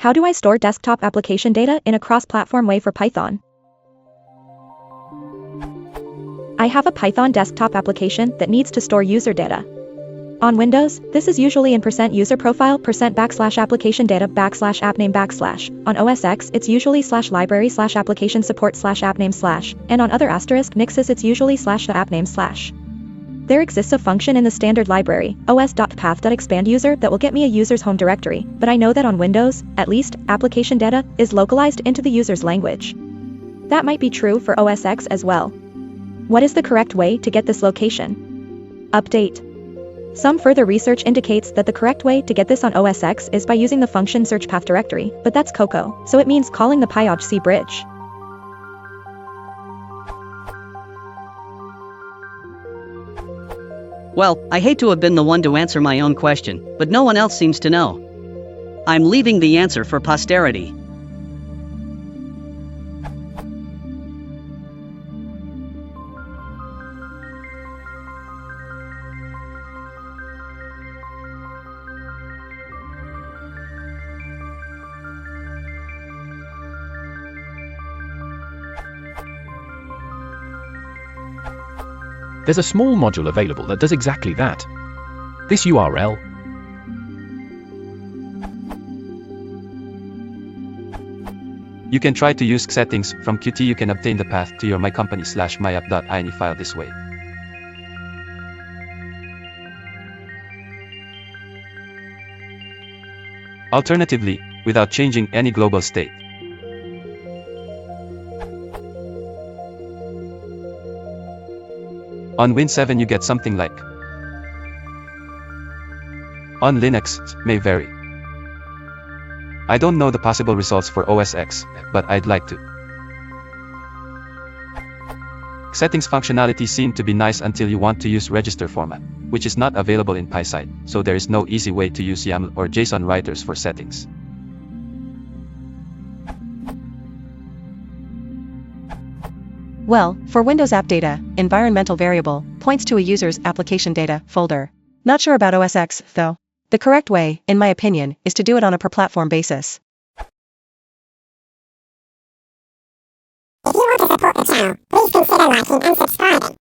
How do I store desktop application data in a cross-platform way for Python? I have a Python desktop application that needs to store user data. On Windows, this is usually in %user profile %\application data \appname \. On OS X, it's usually /library /application support /appname /, and on other * mixes it's usually /appname /. There exists a function in the standard library, os.path.expand_user, that will get me a user's home directory, but I know that on Windows, at least, application data is localized into the user's language. That might be true for OS X as well. What is the correct way to get this location? Update. Some further research indicates that the correct way to get this on OS X is by using the function search path directory, but that's Cocoa, so it means calling the PyOGC bridge. Well, I hate to have been the one to answer my own question, but no one else seems to know. I'm leaving the answer for posterity. There's a small module available that does exactly that. This URL You can try to use settings from Qt. You can obtain the path to your mycompany/myapp.ini file this way. Alternatively, without changing any global state. On Win 7 you get something like. On Linux, it may vary. I don't know the possible results for OS X, but I'd like to. Settings functionality seemed to be nice until you want to use register format, which is not available in PySide, so there is no easy way to use YAML or JSON writers for settings. Well, for Windows App Data, environmental variable points to a user's application data folder. Not sure about OS X, though. The correct way, in my opinion, is to do it on a per-platform basis. If you want to support the channel, please consider liking and subscribing.